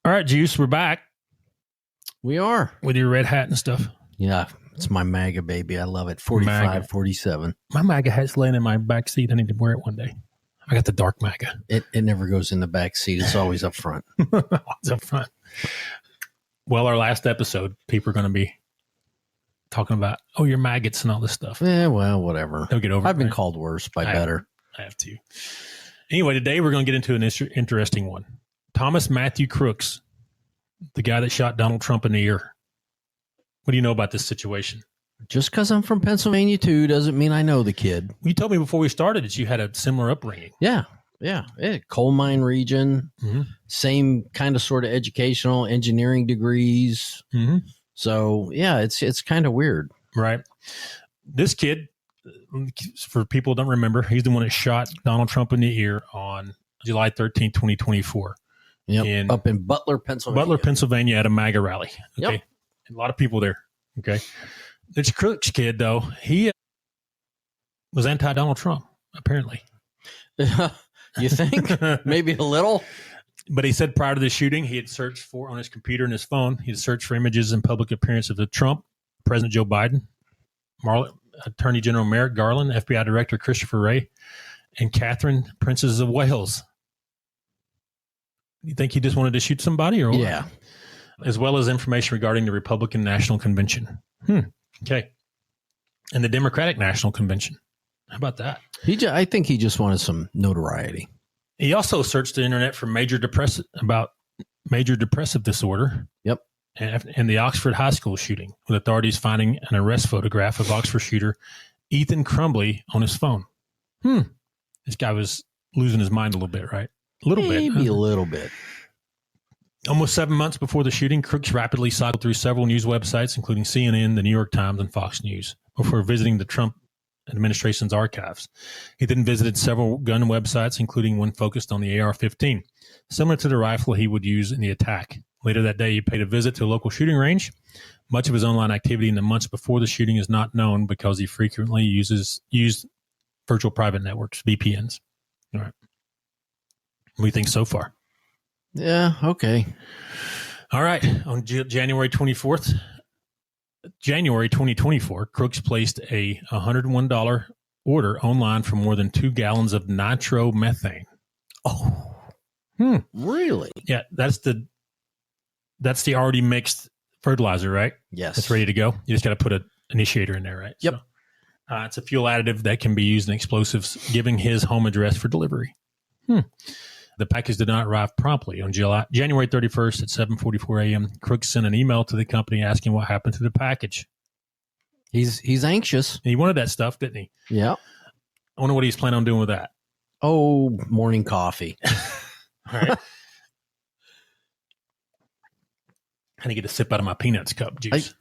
All right, Juice, we're back We are. with your red hat and stuff. Yeah, it's my MAGA baby. I love it. 45, MAGA. 47. My MAGA hat's laying in my back seat. I need to wear it one day. I got the dark MAGA. It never goes in the back seat. It's always up front. It's up front. Well, our last episode, people are going to be talking about, your maggots and all this stuff. Yeah, well, whatever. They'll get over I've it. been called worse by better. I have to. Anyway, today we're going to get into an interesting one. Thomas Matthew Crooks, the guy that shot Donald Trump in the ear. What do you know about this situation? Just because I'm from Pennsylvania, too, doesn't mean I know the kid. You told me before we started that you had a similar upbringing. Yeah. Coal mine region, Mm-hmm. same kind of sort of educational engineering degrees. Mm-hmm. So, yeah, it's kind of weird. Right. This kid, for people who don't remember, he's the one that shot Donald Trump in the ear on July 13th, 2024. Yep. Up in Butler, Pennsylvania. At a MAGA rally. Okay. Yep. A lot of people there. Okay. This Crooks kid, though, he was anti-Donald Trump, apparently. You think? Maybe a little? But he said prior to the shooting, he had searched for, on his computer and his phone, he had searched for images and public appearances of Trump, President Joe Biden, Attorney General Merrick Garland, FBI Director Christopher Wray, and Catherine, Princess of Wales. You think he just wanted to shoot somebody? Or what? Yeah. As well as information regarding the Republican National Convention. Okay. And the Democratic National Convention. How about that? I think he just wanted some notoriety. He also searched the internet for major depressive disorder. Yep. And the Oxford High School shooting, with authorities finding an arrest photograph of Oxford shooter Ethan Crumbley on his phone. This guy was losing his mind a little bit, right? A little bit. Maybe a little bit. Almost 7 months before the shooting, Crooks rapidly cycled through several news websites, including CNN, the New York Times, and Fox News, before visiting the Trump administration's archives. He then visited several gun websites, including one focused on the AR-15, similar to the rifle he would use in the attack. Later that day, he paid a visit to a local shooting range. Much of his online activity in the months before the shooting is not known because he frequently used virtual private networks, VPNs. All right. What do you think so far? Yeah, okay. All right. On January 2024, Crooks placed a $101 order online for more than 2 gallons of nitromethane. Oh, really? Yeah, that's the already mixed fertilizer, right? Yes. It's ready to go. You just got to put an initiator in there, right? Yep. So, it's a fuel additive that can be used in explosives, giving his home address for delivery. The package did not arrive promptly. On January 31st at 7:44 a.m., Crooks sent an email to the company asking what happened to the package. He's anxious. And he wanted that stuff, didn't he? Yeah. I wonder what he's planning on doing with that. Oh, morning coffee. All right. I need to get a sip out of my peanuts cup juice.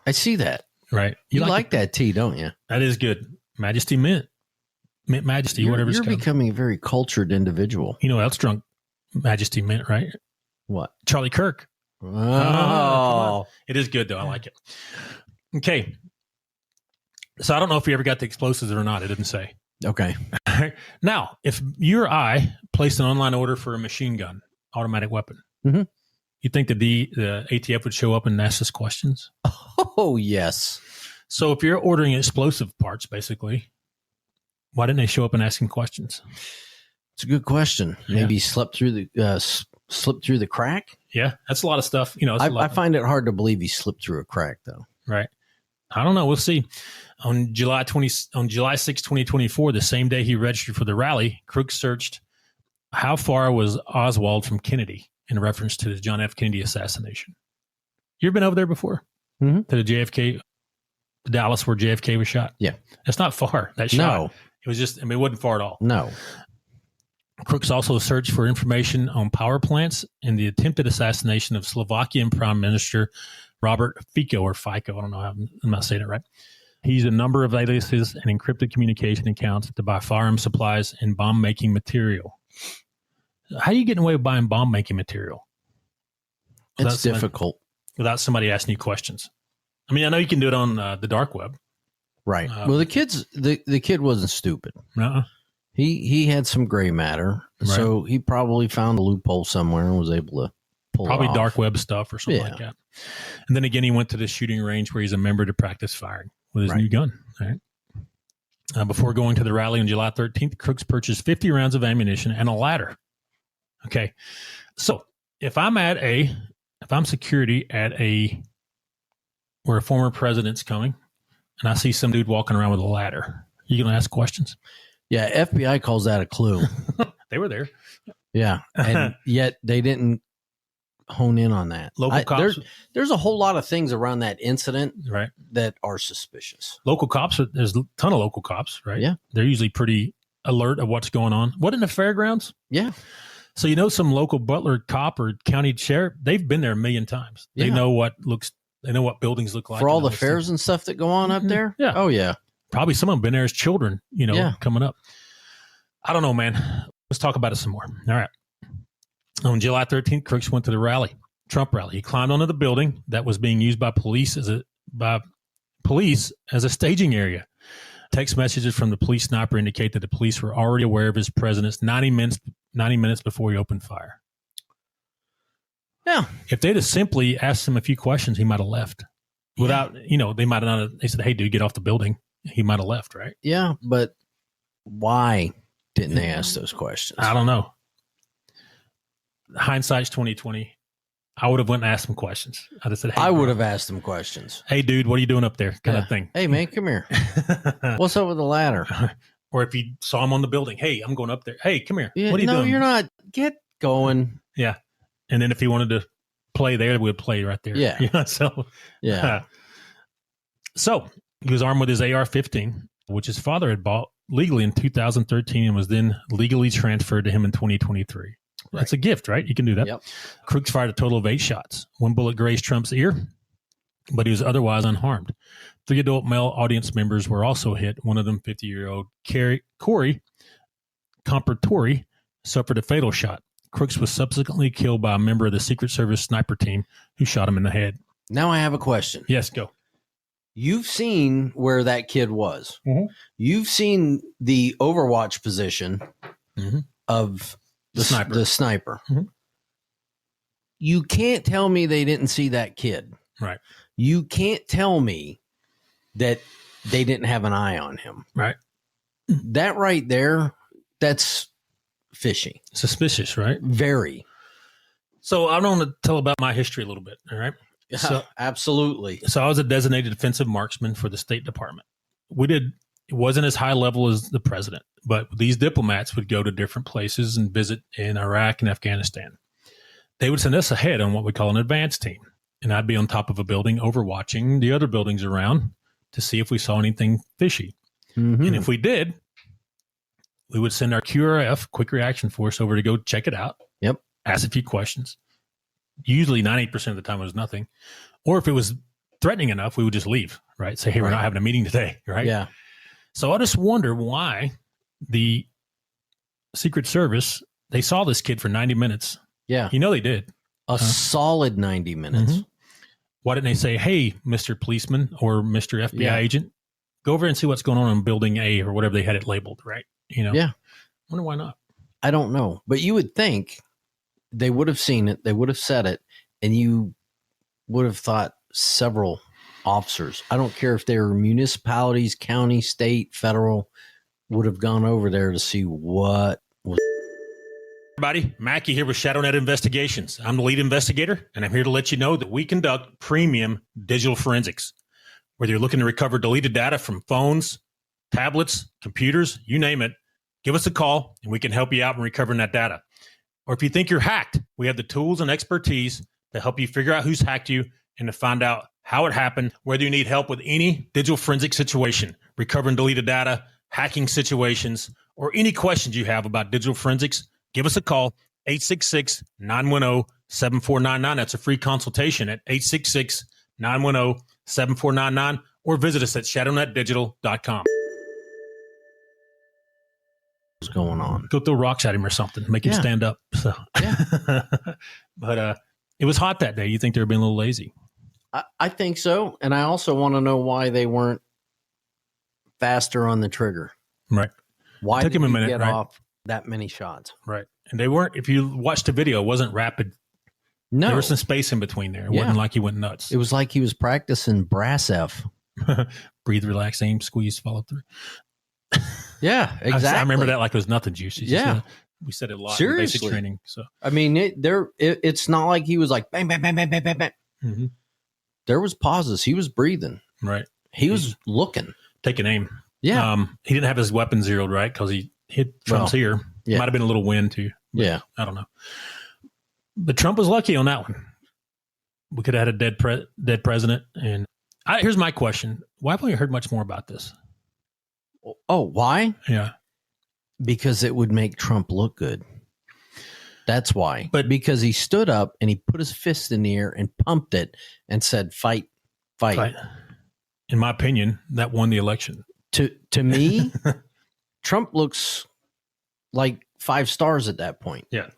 I see that. Right. You like that tea, don't you? That is good. Majesty Mint. Mint Majesty, whatever it's called. You're becoming a very cultured individual. You know what else drunk Majesty Mint, right? What? Charlie Kirk. Oh. It is good, though. I like it. Okay. So I don't know if you ever got the explosives or not. It didn't say. Okay. Now, if you or I placed an online order for a machine gun, automatic weapon, you think the ATF would show up and ask us questions? Oh, yes. So if you're ordering explosive parts, basically, why didn't they show up and ask him questions? It's a good question. Maybe slipped through the crack. Yeah, that's a lot of stuff. I find it hard to believe he slipped through a crack, though. Right. I don't know. We'll see. On July 6, 2024, the same day he registered for the rally, Crooks searched how far was Oswald from Kennedy in reference to the John F. Kennedy assassination. You ever been over there before? To the JFK, Dallas, where JFK was shot? Yeah. That's not far. That shot. No. It was just, it wasn't far at all. No. Crooks also searched for information on power plants and the attempted assassination of Slovakian Prime Minister Robert Fico, or Fico. I don't know how I'm not saying it right. He used a number of aliases and encrypted communication accounts to buy firearm supplies and bomb-making material. How are you getting away with buying bomb-making material? It's difficult. Without somebody asking you questions. I mean, I know you can do it on the dark web. Right. Well, the kid wasn't stupid. He had some gray matter, so he probably found a loophole somewhere and was able to pull Probably it off. dark web stuff or something like that. And then again, he went to the shooting range where he's a member to practice firing with his new gun. All right. Before going to the rally on July 13th, Crooks purchased 50 rounds of ammunition and a ladder. Okay. So if I'm security at where a former president's coming and I see some dude walking around with a ladder, you going to ask questions? Yeah. FBI calls that a clue. They were there. Yeah. And yet they didn't hone in on that. Local cops. There's a whole lot of things around that incident right. that are suspicious. Local cops, there's a ton of local cops, right? Yeah. They're usually pretty alert of what's going on. What, in the fairgrounds? Yeah. So, some local Butler cop or county sheriff, they've been there a million times. They know what buildings look like. For all the fairs and stuff that go on up there? Yeah. Oh, yeah. Probably some of them been there as children, coming up. I don't know, man. Let's talk about it some more. All right. On July 13th, Crooks went to the Trump rally. He climbed onto the building that was being used by police as a staging area. Text messages from the police sniper indicate that the police were already aware of his presence 90 minutes before he opened fire. Yeah. If they'd have simply asked him a few questions, he might have left. Without, they might have not. They said, "Hey, dude, get off the building." He might have left, right? Yeah, but why didn't they ask those questions? I don't know. Hindsight's 20/20. I would have went and asked some questions. I'd have said, "Hey, I would have asked them questions. Hey, dude, what are you doing up there?" Kind of thing. Hey, man, come here. What's up with the ladder? Or if you saw him on the building, "Hey, I'm going up there. Hey, come here. Yeah, what are you doing?" No, you're not. Get going. Yeah. And then if he wanted to play there, we'd play right there. Yeah. So he was armed with his AR-15, which his father had bought legally in 2013 and was then legally transferred to him in 2023. Right. That's a gift, right? You can do that. Yep. Crooks fired a total of 8 shots. 1 bullet grazed Trump's ear, but he was otherwise unharmed. 3 adult male audience members were also hit. One of them, 50-year-old Corey Comperatore, suffered a fatal shot. Crooks was subsequently killed by a member of the Secret Service sniper team who shot him in the head. Now I have a question. Yes, go. You've seen where that kid was. Mm-hmm. You've seen the Overwatch position of the sniper. Mm-hmm. You can't tell me they didn't see that kid. Right. You can't tell me that they didn't have an eye on him. Right. That right there, that's fishy. Suspicious, right? Very. So I want to tell about my history a little bit. All right. So, absolutely. So I was a designated defensive marksman for the State Department. It wasn't as high level as the president, but these diplomats would go to different places and visit in Iraq and Afghanistan. They would send us ahead on what we call an advance team. And I'd be on top of a building overwatching the other buildings around to see if we saw anything fishy. Mm-hmm. And if we did, we would send our QRF, Quick Reaction Force, over to go check it out. Yep. Ask a few questions. Usually 98% of the time it was nothing. Or if it was threatening enough, we would just leave, right? Say, hey, we're not having a meeting today, right? Yeah. So I just wonder why the Secret Service, they saw this kid for 90 minutes. Yeah. They did. A solid 90 minutes. Mm-hmm. Why didn't they say, hey, Mr. Policeman or Mr. FBI agent, go over and see what's going on in building A or whatever they had it labeled, right? Yeah. I wonder why not. I don't know. But you would think they would have seen it, they would have said it, and you would have thought several officers, I don't care if they were municipalities, county, state, federal, would have gone over there to see what was. Everybody, Macky here with ShadowNet Investigations. I'm the lead investigator, and I'm here to let you know that we conduct premium digital forensics. Whether you're looking to recover deleted data from phones, tablets, computers, you name it, give us a call, and we can help you out in recovering that data. Or if you think you're hacked, we have the tools and expertise to help you figure out who's hacked you and to find out how it happened, whether you need help with any digital forensic situation, recovering deleted data, hacking situations, or any questions you have about digital forensics, give us a call, 866-910-7499. That's a free consultation at 866-910-7499, or visit us at shadownetdigital.com. What's going on? Go throw rocks at him or something, make him stand up. So, but it was hot that day. You think they were being a little lazy? I think so. And I also want to know why they weren't faster on the trigger. Right. Why took did him a you minute, get right? off that many shots? Right. And they weren't, if you watch the video, it wasn't rapid No. There was some space in between there. It wasn't like he went nuts. It was like he was practicing brass F. Breathe, relax, aim, squeeze, follow through. Yeah, exactly. I remember that like it was nothing, Juicy. Yeah. We said it a lot Seriously. in basic training. So I mean, it's not like he was like bang, bang, bang, bang, bang, bang, bang. Mm-hmm. There was pauses. He was breathing. Right. He was looking. Taking aim. Yeah. He didn't have his weapon zeroed, right? Because he hit Trump's ear. Yeah. Might have been a little wind too. Yeah. I don't know. But Trump was lucky on that one. We could have had a dead president. And here's my question. Why haven't we heard much more about this? Oh, why? Yeah. Because it would make Trump look good. That's why. But because he stood up and he put his fist in the air and pumped it and said, fight, fight. In my opinion, that won the election. To me, Trump looks like 5 stars at that point. Yeah.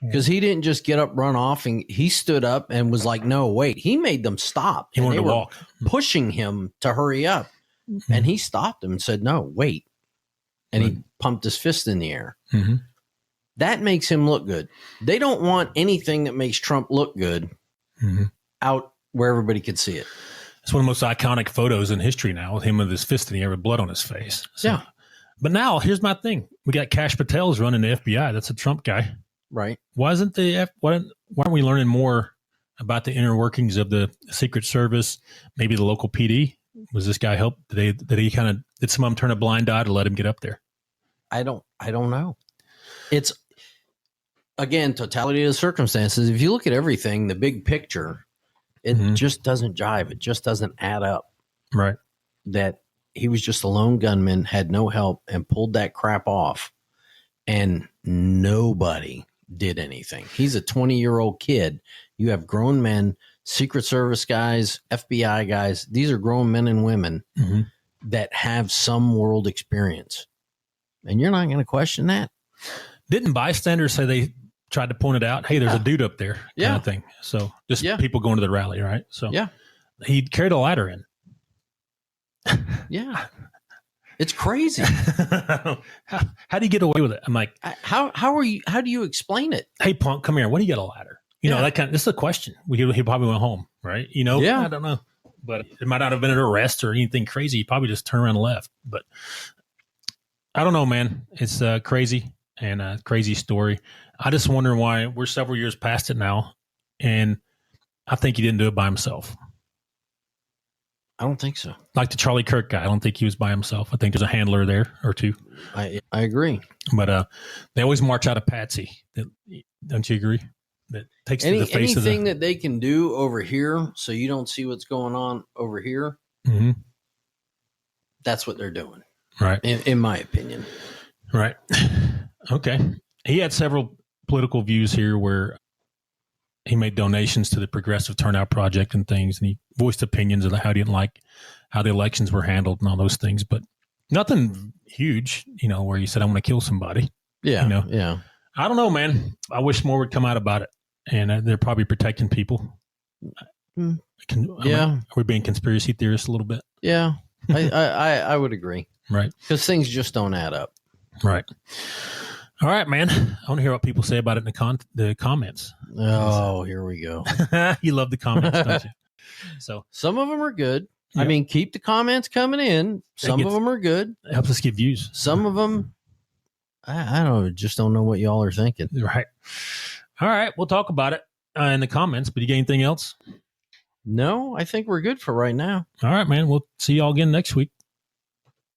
Because he didn't just get up, run off, and he stood up and was like, no, wait. He made them stop. He wanted to walk. Pushing him to hurry up. Mm-hmm. And he stopped him and said, no, wait. And he pumped his fist in the air. Mm-hmm. That makes him look good. They don't want anything that makes Trump look good out where everybody can see it. It's one of the most iconic photos in history now, with him with his fist in the air with blood on his face. So, yeah. But now, here's my thing. We got Kash Patel's running the FBI. That's a Trump guy. Right. Why aren't we learning more about the inner workings of the Secret Service, maybe the local PD? Was this guy help? Did some of them turn a blind eye to let him get up there? I don't know. It's, again, totality of the circumstances. If you look at everything, the big picture, it just doesn't jive. It just doesn't add up. Right. That he was just a lone gunman, had no help, and pulled that crap off, and nobody did anything. He's a 20-year-old kid. You have grown men, Secret Service guys, FBI guys. These are grown men and women that have some world experience. And you're not going to question that. Didn't bystanders say they tried to point it out? Hey, there's a dude up there kind of thing. So just people going to the rally, right? So he carried a ladder in. Yeah. It's crazy. How do you get away with it? I'm like, how do you explain it? Hey, punk, come here. What do you got a ladder? You know, this is a question. He probably went home, right? You know, I don't know. But it might not have been an arrest or anything crazy. He probably just turned around and left. But I don't know, man. It's crazy and a crazy story. I just wonder why we're several years past it now. And I think he didn't do it by himself. I don't think so. Like the Charlie Kirk guy. I don't think he was by himself. I think there's a handler there or two. I agree. But they always march out of Patsy. Don't you agree? That takes to the face of anything that they can do over here so you don't see what's going on over here. That's what they're doing. Right. In my opinion. Right. Okay. He had several political views here where he made donations to the Progressive Turnout Project and things, and he voiced opinions of how he didn't like how the elections were handled and all those things, but nothing huge, where he said, I want to kill somebody. Yeah. Yeah. I don't know, man. I wish more would come out about it, and they're probably protecting people. Are we being conspiracy theorists a little bit? Yeah. I would agree. Right. Because things just don't add up. Right. All right, man. I want to hear what people say about it in the comments. Oh, here we go. You love the comments, don't you? So some of them are good. Yeah. I mean, keep the comments coming in. Some of them are good. It helps us get views. Some of them, I don't know what y'all are thinking. Right. All right. We'll talk about it in the comments, but you got anything else? No, I think we're good for right now. All right, man. We'll see y'all again next week.